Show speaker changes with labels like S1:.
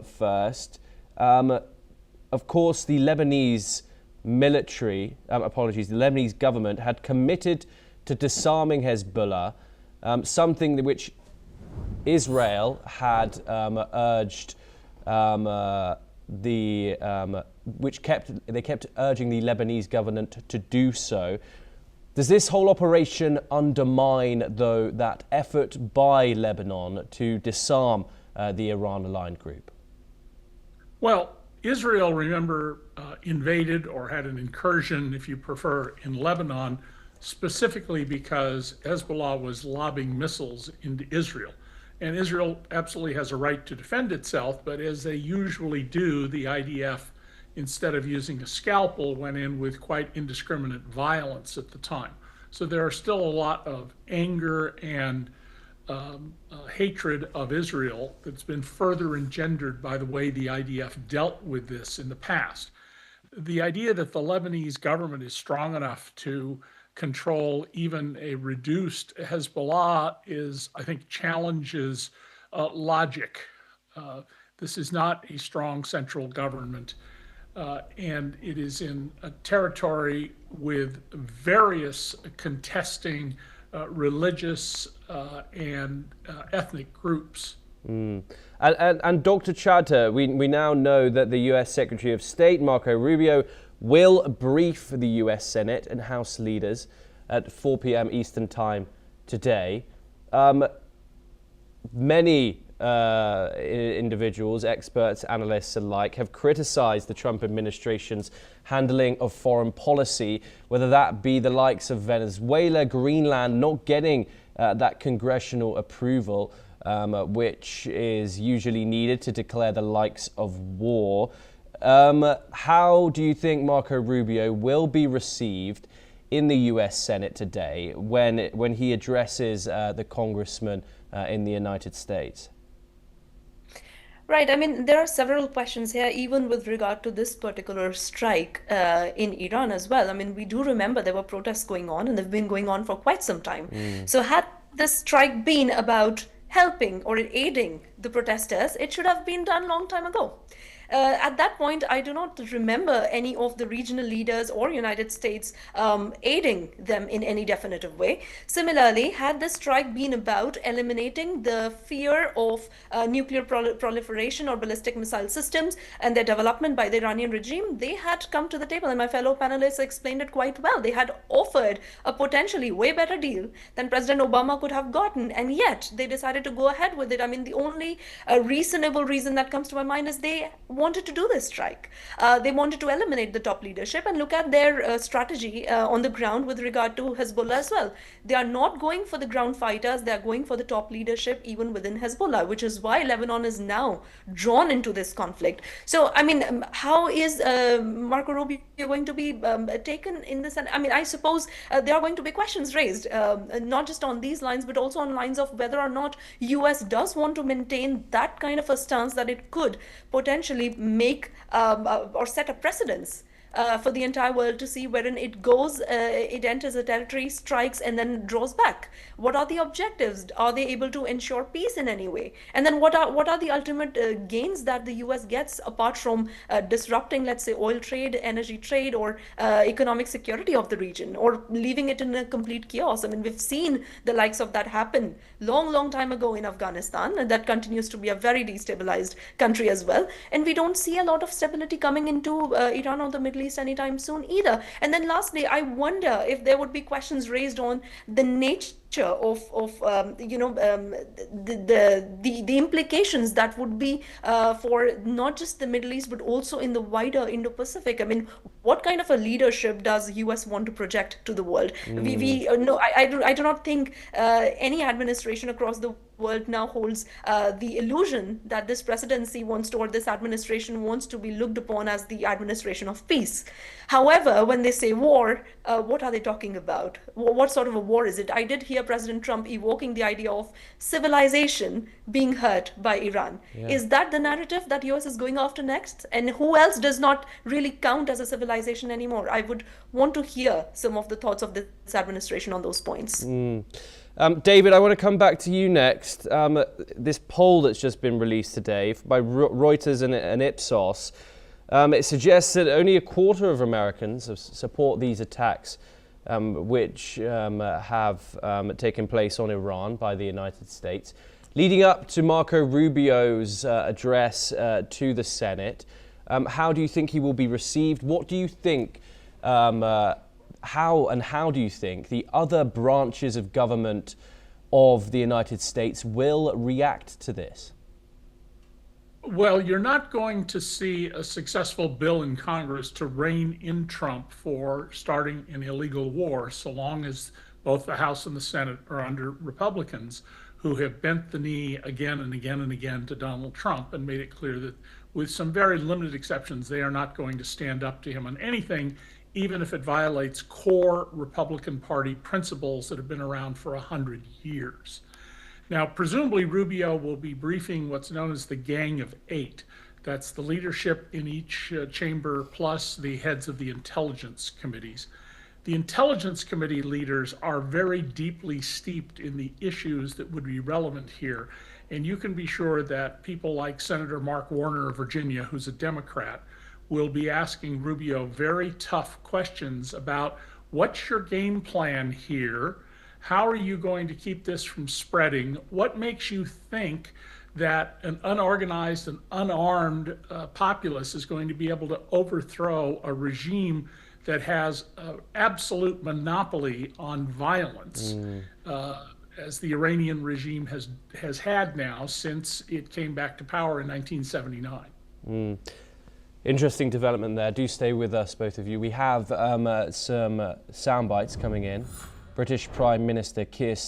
S1: first. Of course, the Lebanese military, the Lebanese government had committed to disarming Hezbollah, something which Israel had urged they kept urging the Lebanese government to do so. Does this whole operation undermine, though, that effort by Lebanon to disarm the Iran-aligned group?
S2: Well, Israel, remember, invaded or had an incursion, if you prefer, in Lebanon, specifically because Hezbollah was lobbing missiles into Israel. And Israel absolutely has a right to defend itself, but as they usually do, the IDF, instead of using a scalpel, went in with quite indiscriminate violence at the time. So there are still a lot of anger and hatred of Israel that's been further engendered by the way the IDF dealt with this in the past. The idea that the Lebanese government is strong enough to control even a reduced Hezbollah I think, challenges logic. This is not a strong central government, and it is in a territory with various contesting religious and ethnic groups.
S1: And Dr. Chadha, we now know that the US Secretary of State, Marco Rubio, will brief the US Senate and House leaders at 4 p.m. Eastern Time today. Many individuals, experts, analysts alike, have criticized the Trump administration's handling of foreign policy, whether that be the likes of Venezuela, Greenland not getting that congressional approval, which is usually needed to declare the likes of war. How do you think Marco Rubio will be received in the US Senate today when he addresses the congressman in the United States?
S3: Right. I mean, there are several questions here, even with regard to this particular strike in Iran as well. I mean, we do remember there were protests going on, and they've been going on for quite some time. So had this strike been about helping or aiding the protesters, it should have been done long time ago. At that point, I do not remember any of the regional leaders or United States aiding them in any definitive way. Similarly, had the strike been about eliminating the fear of nuclear proliferation or ballistic missile systems and their development by the Iranian regime, they had come to the table, and my fellow panelists explained it quite well. They had offered a potentially way better deal than President Obama could have gotten, and yet they decided to go ahead with it. I mean, the only reasonable reason that comes to my mind is they wanted to do this strike. They wanted to eliminate the top leadership, and look at their strategy on the ground with regard to Hezbollah as well. They are not going for the ground fighters, they are going for the top leadership even within Hezbollah, which is why Lebanon is now drawn into this conflict. So, I mean, how is Marco Rubio going to be taken in this? I mean, I suppose there are going to be questions raised, not just on these lines, but also on lines of whether or not US does want to maintain that kind of a stance that it could potentially make or set a precedence for the entire world to see wherein it goes, it enters a territory, strikes, and then draws back. What are the objectives? Are they able to ensure peace in any way? And then what are the ultimate gains that the US gets apart from disrupting, let's say, oil trade, energy trade, or economic security of the region, or leaving it in a complete chaos? I mean, we've seen the likes of that happen long time ago in Afghanistan, and that continues to be a very destabilized country as well. And we don't see a lot of stability coming into Iran or the Middle East anytime soon either. And then lastly, I wonder if there would be questions raised on the nature of the implications that would be for not just the Middle East but also in the wider Indo-Pacific. I mean, what kind of a leadership does US want to project to the world? I do not think any administration across the world now holds the illusion that this presidency wants to, or this administration wants to be looked upon as the administration of peace. However, when they say war, what are they talking about? What sort of a war is it? I did hear President Trump evoking the idea of civilization being hurt by Iran. Yeah. Is that the narrative that US is going after next? And who else does not really count as a civilization anymore? I would want to hear some of the thoughts of this administration on those points.
S1: David, I want to come back to you next. This poll that's just been released today by Reuters and Ipsos, it suggests that only a quarter of Americans support these attacks, which have taken place on Iran by the United States. Leading up to Marco Rubio's address to the Senate, how do you think he will be received? What do you think, how do you think the other branches of government of the United States will react to this?
S2: Well, you're not going to see a successful bill in Congress to rein in Trump for starting an illegal war, so long as both the House and the Senate are under Republicans who have bent the knee again and again and again to Donald Trump and made it clear that, with some very limited exceptions, they are not going to stand up to him on anything, even if it violates core Republican Party principles that have been around for 100 years. Now, presumably Rubio will be briefing what's known as the Gang of Eight. That's the leadership in each chamber plus the heads of the intelligence committees. The Intelligence Committee leaders are very deeply steeped in the issues that would be relevant here. And you can be sure that people like Senator Mark Warner of Virginia, who's a Democrat, will be asking Rubio very tough questions about what's your game plan here? How are you going to keep this from spreading? What makes you think that an unorganized and unarmed populace is going to be able to overthrow a regime that has an absolute monopoly on violence, as the Iranian regime has had now since it came back to power in 1979.
S1: Interesting development there. Do stay with us, both of you. We have some sound bites coming in. British Prime Minister Keir Starmer